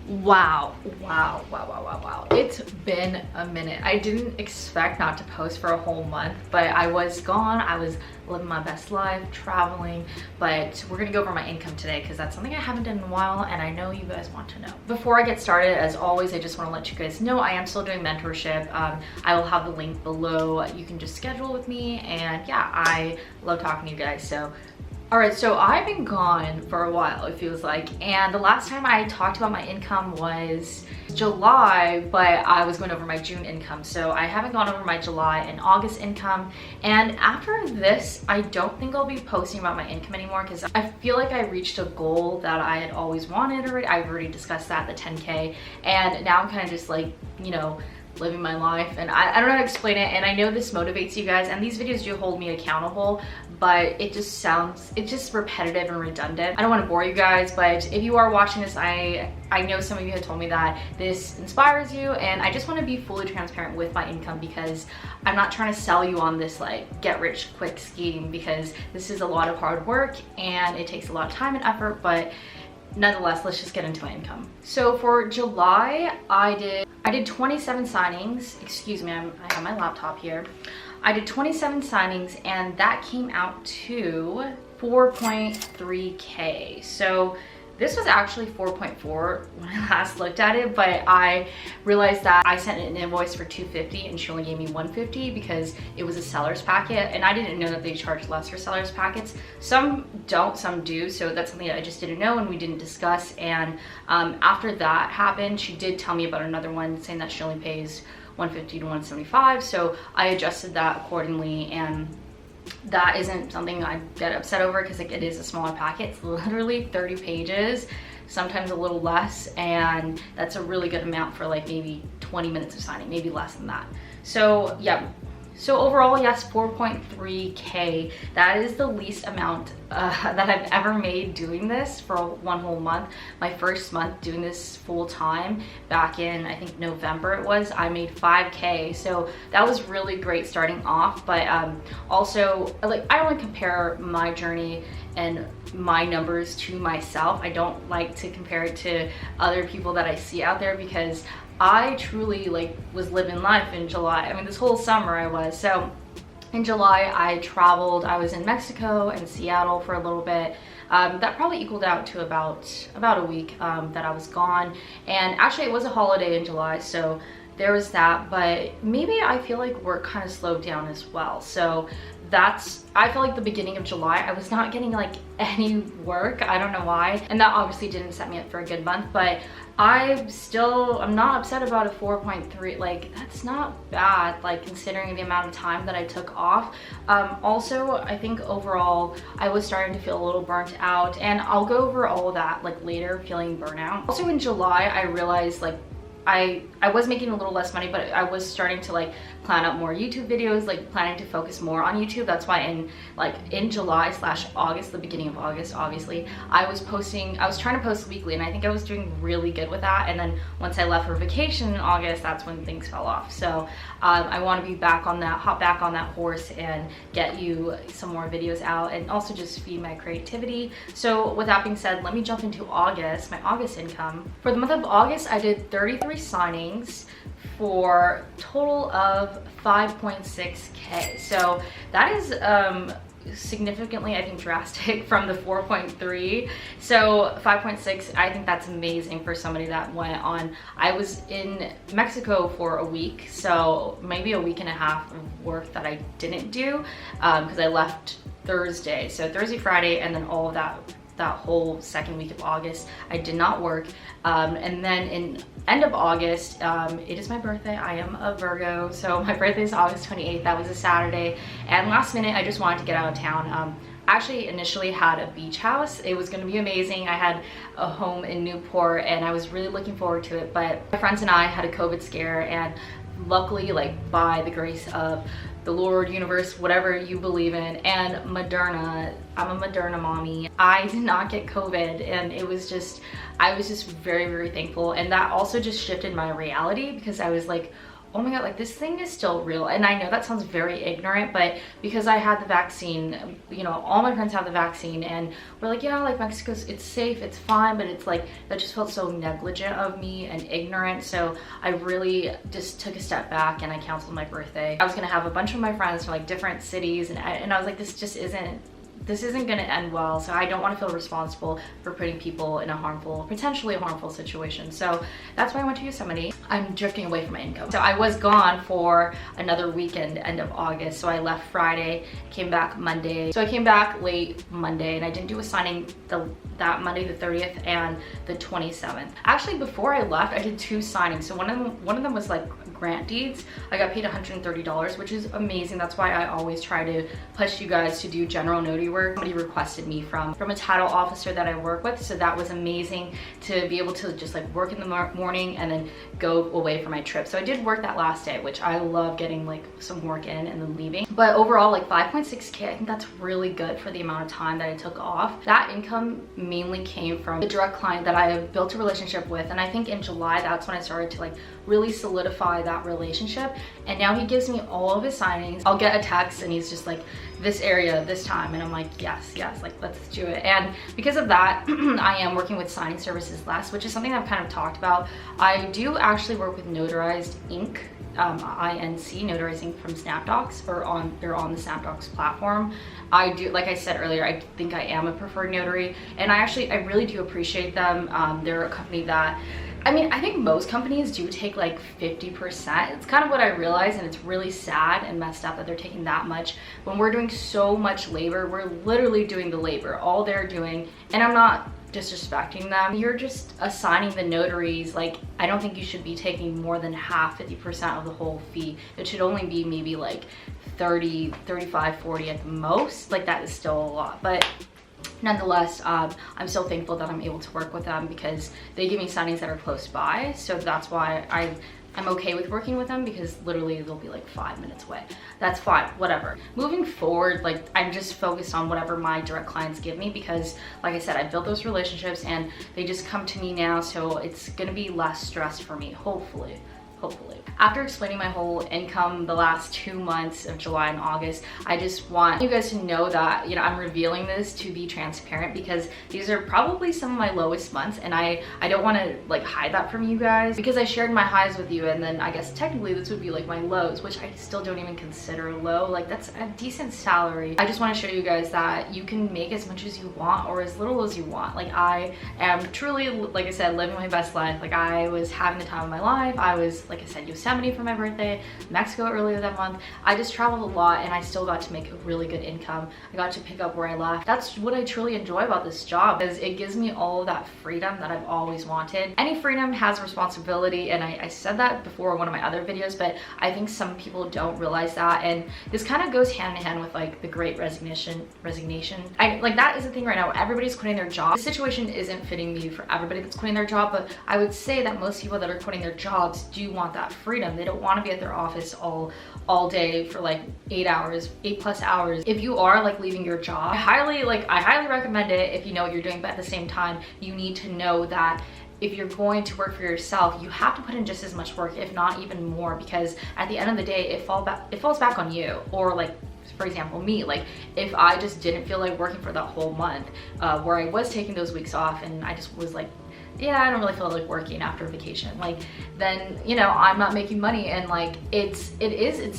Wow. It's been a minute. I didn't expect not to post for a whole month, but I was gone. I was living my best life, traveling, but we're gonna go over my income today because that's something I haven't done in a while and I know you guys want to know. Before I get started, as always, I just want to let you guys know I am still doing mentorship. I will have the link below. You can just schedule with me, and yeah, I love talking to you guys. So all right, so I've been gone for a while, it feels like, and the last time I talked about my income was July, but I was going over my June income, so I haven't gone over my July and August income. And after this, I don't think I'll be posting about my income anymore because I feel like I reached a goal that I had always wanted already. I've already discussed that, the 10K, and now I'm kind of just like, you know, living my life, and I don't know how to explain it, and I know this motivates you guys, and these videos do hold me accountable, but it's just repetitive and redundant. I don't want to bore you guys, but if you are watching this, I know some of you have told me that this inspires you, and I just want to be fully transparent with my income because I'm not trying to sell you on this like get rich quick scheme, because this is a lot of hard work and it takes a lot of time and effort, but nonetheless, let's just get into my income. So for July, I did 27 signings. Excuse me, I have my laptop here. I did 27 signings and that came out to 4.3K. So this was actually 4.4 when I last looked at it, but I realized that I sent an invoice for $250 and she only gave me $150 because it was a seller's packet, and I didn't know that they charge less for seller's packets. Some don't, some do, so that's something that I just didn't know and we didn't discuss. And after that happened, she did tell me about another one saying that she only pays $150 to $175, so I adjusted that accordingly, and that isn't something I get upset over because like, it is a smaller packet. It's literally 30 pages, sometimes a little less, and that's a really good amount for like maybe 20 minutes of signing, maybe less than that. So yeah, so overall, yes, 4.3K. That is the least amount that I've ever made doing this for one whole month. My first month doing this full time back in, I think November it was, I made 5K. So that was really great starting off, but also like I don't want to compare my journey and my numbers to myself. I don't like to compare it to other people that I see out there because I truly like was living life in July. I mean, this whole summer I was. So in July I traveled. I was in Mexico and Seattle for a little bit. That probably equaled out to about a week that I was gone. And actually it was a holiday in July, so there was that, but maybe I feel like work kind of slowed down as well. So I feel like the beginning of July, I was not getting like any work. I don't know why. And that obviously didn't set me up for a good month, but I'm not upset about a 4.3. Like that's not bad, like considering the amount of time that I took off. Also, I think overall, I was starting to feel a little burnt out, and I'll go over all of that like later, feeling burnout. Also in July, I realized like I was making a little less money, but I was starting to like plan out more YouTube videos, like planning to focus more on YouTube. That's why in July/August, the beginning of August, obviously, I was trying to post weekly, and I think I was doing really good with that. And then once I left for vacation in August, that's when things fell off. So I want to be back on that, hop back on that horse and get you some more videos out and also just feed my creativity. So with that being said, let me jump into August, my August income. For the month of August, I did 33 signings for a total of 5.6K. So that is significantly, I think, drastic from the 4.3. So 5.6, I think that's amazing for somebody that went on. I was in Mexico for a week, so maybe a week and a half of work that I didn't do because I left Thursday. So Thursday, Friday, and then all of that whole second week of August, I did not work. And then in end of August, it is my birthday. I am a Virgo, so my birthday is August 28th. That was a Saturday. And last minute, I just wanted to get out of town. Actually initially had a beach house. It was gonna be amazing. I had a home in Newport and I was really looking forward to it, but my friends and I had a COVID scare, and luckily, like by the grace of the Lord, universe, whatever you believe in, and Moderna, I'm a Moderna mommy, I did not get COVID, and I was just very, very thankful. And that also just shifted my reality because I was like, oh my God, like this thing is still real. And I know that sounds very ignorant, but because I had the vaccine, you know, all my friends have the vaccine and we're like, yeah, like Mexico's, it's safe, it's fine, but it's like, that just felt so negligent of me and ignorant. So I really just took a step back and I canceled my birthday. I was gonna have a bunch of my friends from like different cities and I was like, this isn't gonna end well, so I don't want to feel responsible for putting people in a potentially harmful situation. So that's why I went to Yosemite. I'm drifting away from my income. So I was gone for another weekend, end of August. So I left Friday, came back Monday. So I came back late Monday and I didn't do a signing that Monday the 30th and the 27th. Actually, before I left, I did 2 signings. So one of them was like grant deeds. I got paid $130, which is amazing. That's why I always try to push you guys to do general notary work. Somebody requested me from a title officer that I work with, so that was amazing to be able to just like work in the morning and then go away for my trip. So I did work that last day, which I love getting like some work in and then leaving. But overall, like 5.6K, I think that's really good for the amount of time that I took off. That income mainly came from the direct client that I have built a relationship with, and I think in July that's when I started to like really solidify that relationship. And now he gives me all of his signings. I'll get a text and he's just like, this area, this time, and I'm like, yes, like let's do it. And because of that, I am working with signing services less, which is something I've kind of talked about. I do actually work with Notarized Inc. INC, Notarized Inc. from SnapDocs, they're on the SnapDocs platform. I do, like I said earlier, I think I am a preferred notary, and I really do appreciate them. They're a company that, I mean, I think most companies do take like 50%. It's kind of what I realize, and it's really sad and messed up that they're taking that much. When we're doing so much labor, we're literally doing the labor. All they're doing, and I'm not disrespecting them, you're just assigning the notaries. Like, I don't think you should be taking more than half, 50% of the whole fee. It should only be maybe like 30, 35, 40 at the most. Like, that is still a lot, but nonetheless, I'm so thankful that I'm able to work with them because they give me signings that are close by. So that's why I'm okay with working with them, because literally they'll be like 5 minutes away. That's fine, whatever. Moving forward, like, I'm just focused on whatever my direct clients give me, because like I said, I built those relationships and they just come to me now. So it's gonna be less stress for me, hopefully. After explaining my whole income the last 2 months of July and August, I just want you guys to know that, you know, I'm revealing this to be transparent, because these are probably some of my lowest months, and I don't want to like hide that from you guys, because I shared my highs with you, and then I guess technically this would be like my lows, which I still don't even consider low. Like, that's a decent salary. I just want to show you guys that you can make as much as you want or as little as you want. Like, I am truly, like I said, living my best life. Like, I was having the time of my life. I was, like I said, Yosemite for my birthday, Mexico earlier that month. I just traveled a lot and I still got to make a really good income. I got to pick up where I left. That's what I truly enjoy about this job, is it gives me all of that freedom that I've always wanted. Any freedom has responsibility, and I said that before in one of my other videos, but I think some people don't realize that, and this kind of goes hand in hand with like the great resignation. Like, that is the thing right now. Everybody's quitting their job. The situation isn't fitting me for everybody that's quitting their job, but I would say that most people that are quitting their jobs do want that freedom. They don't want to be at their office all day for like 8+ hours. If you are like leaving your job, I highly recommend it if you know what you're doing, but at the same time, you need to know that if you're going to work for yourself, you have to put in just as much work, if not even more, because at the end of the day, it falls back on you. Or like, for example, me, like, if I just didn't feel like working for that whole month, where I was taking those weeks off, and I just was like, yeah, I don't really feel like working after vacation, like, then, you know, I'm not making money, and like, it's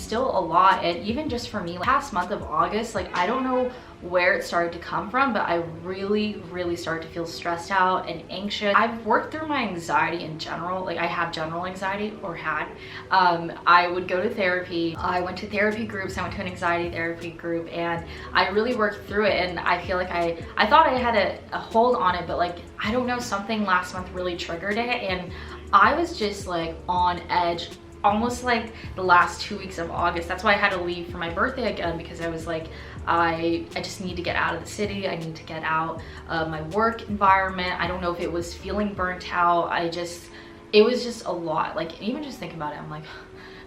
still a lot. And even just for me, like, past month of August, like, I don't know where it started to come from, but I really started to feel stressed out and anxious. I've worked through my anxiety in general. Like, I have general anxiety, or had. I would go to therapy. I went to therapy groups. I went to an anxiety therapy group, and I really worked through it. And I feel like I thought I had a hold on it, but like, I don't know, something last month really triggered it, and I was just like on edge almost like the last 2 weeks of August. That's why I had to leave for my birthday again, because I was like, I just need to get out of the city. I need to get out of my work environment. I don't know if it was feeling burnt out. It was just a lot. Like, even just think about it, I'm like,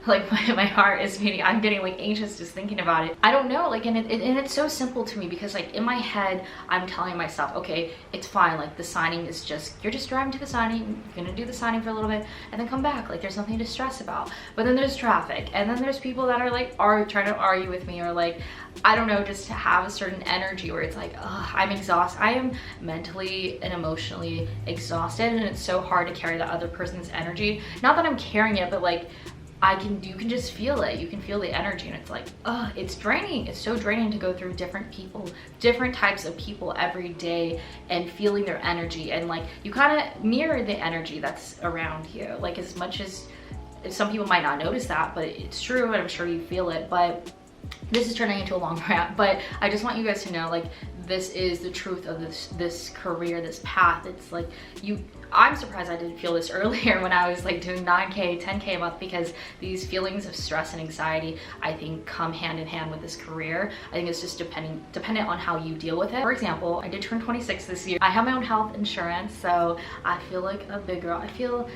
like my heart is beating. I'm getting like anxious just thinking about it. I don't know, like, and it's so simple to me because like in my head, I'm telling myself, okay, it's fine. Like the signing is just, you're just driving to the signing, you're gonna do the signing for a little bit and then come back. Like there's nothing to stress about. But then there's traffic, and then there's people that are like, trying to argue with me, or like, I don't know, just to have a certain energy where it's like, I'm exhausted. I am mentally and emotionally exhausted, and it's so hard to carry the other person's energy. Not that I'm carrying it, but like, you can just feel it. You can feel the energy, and it's like, it's draining. It's so draining to go through different people, different types of people every day, and feeling their energy. And like, you kind of mirror the energy that's around you. Like, as much as some people might not notice that, but it's true, and I'm sure you feel it. But this is turning into a long rant, but I just want you guys to know, like, this is the truth of this career, this path. It's like, I'm surprised I didn't feel this earlier when I was like doing 9K, 10K a month, because these feelings of stress and anxiety, I think, come hand in hand with this career. I think it's just dependent on how you deal with it. For example, I did turn 26 this year. I have my own health insurance, so I feel like a big girl. I feel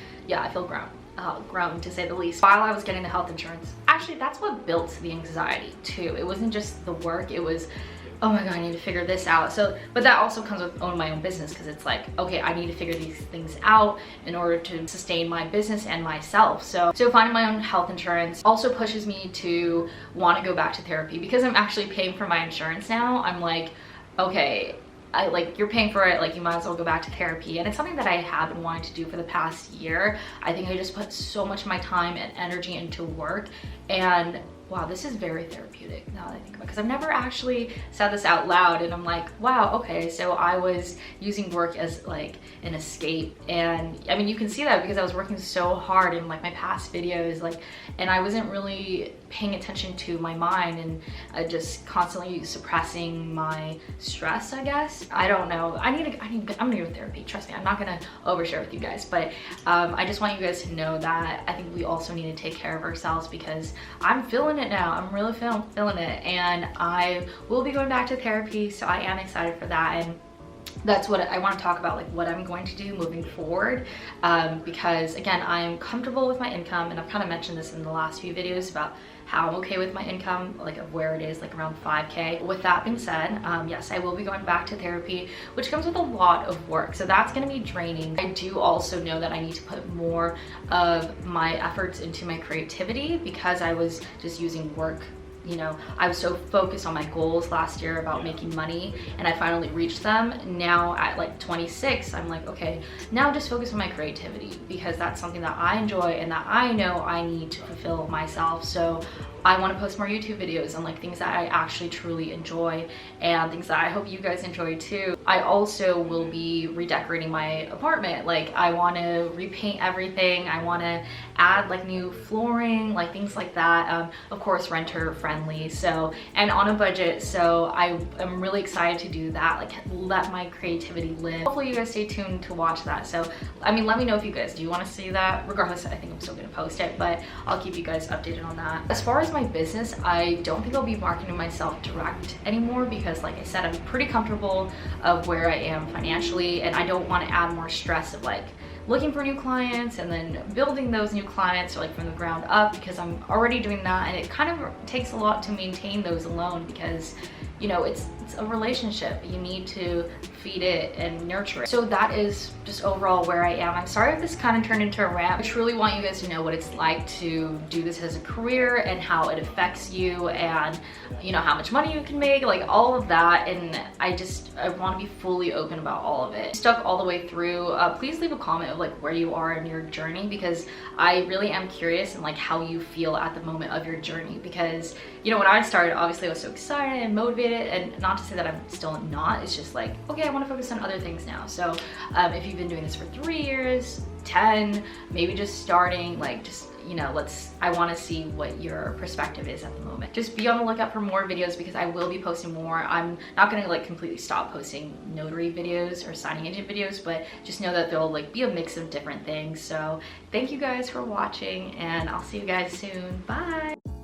grown, to say the least. While I was getting the health insurance, actually that's what built the anxiety too. It wasn't just the work, it was, oh my god, I need to figure this out. So, but that also comes with owning my own business, because it's like, okay, I need to figure these things out in order to sustain my business and myself. So finding my own health insurance also pushes me to want to go back to therapy, because I'm actually paying for my insurance now. I'm like, okay, you're paying for it, like, you might as well go back to therapy. And it's something that I have been wanting to do for the past year. I think I just put so much of my time and energy into work, and wow, this is very therapeutic now that I think about it, because I've never actually said this out loud, and I'm like, wow, okay, so I was using work as like an escape. And I mean, you can see that because I was working so hard in like my past videos, like, and I wasn't really paying attention to my mind, and just constantly suppressing my stress, I guess. I don't know. I'm gonna go to therapy. Trust me, I'm not gonna overshare with you guys, but I just want you guys to know that I think we also need to take care of ourselves, because I'm feeling it now. I'm really feeling it, and I will be going back to therapy, so I am excited for that. And that's what I want to talk about, like what I'm going to do moving forward, because again, I'm comfortable with my income, and I've kind of mentioned this in the last few videos about how I'm okay with my income, like of where it is, like around 5K. With that being said, yes, I will be going back to therapy, which comes with a lot of work, so that's going to be draining. I do also know that I need to put more of my efforts into my creativity, because I was just using work. You know, I was so focused on my goals last year about making money, and I finally reached them. Now at like 26, I'm like, okay, now just focus on my creativity, because that's something that I enjoy and that I know I need to fulfill myself. So I want to post more YouTube videos on like things that I actually truly enjoy, and things that I hope you guys enjoy too. I also will be redecorating my apartment. Like, I want to repaint everything. I want to add like new flooring, like things like that. Of course, renter friendly, so, and on a budget. So I am really excited to do that, like let my creativity live. Hopefully you guys stay tuned to watch that. So I mean, let me know if you guys do want to see that. Regardless, I think I'm still going to post it, but I'll keep you guys updated on that. As far as my business, I don't think I'll be marketing myself direct anymore, because like I said, I'm pretty comfortable of where I am financially, and I don't want to add more stress of like looking for new clients and then building those new clients like from the ground up, because I'm already doing that, and it kind of takes a lot to maintain those alone, because you know, it's a relationship. You need to feed it and nurture it. So that is just overall where I am. I'm sorry if this kind of turned into a rant. I truly want you guys to know what it's like to do this as a career, and how it affects you, and you know, how much money you can make, like all of that. And I want to be fully open about all of it. Stuck all the way through, please leave a comment of like where you are in your journey, because I really am curious and like how you feel at the moment of your journey. Because you know, when I started, obviously I was so excited and motivated, and not to say that I'm still not, it's just like, okay, I want to focus on other things now. So if you've been doing this for 3 years, 10, maybe just starting, like just, you know, I want to see what your perspective is at the moment. Just be on the lookout for more videos, because I will be posting more. I'm not going to like completely stop posting notary videos or signing agent videos, but just know that there'll like be a mix of different things. So thank you guys for watching, and I'll see you guys soon. Bye.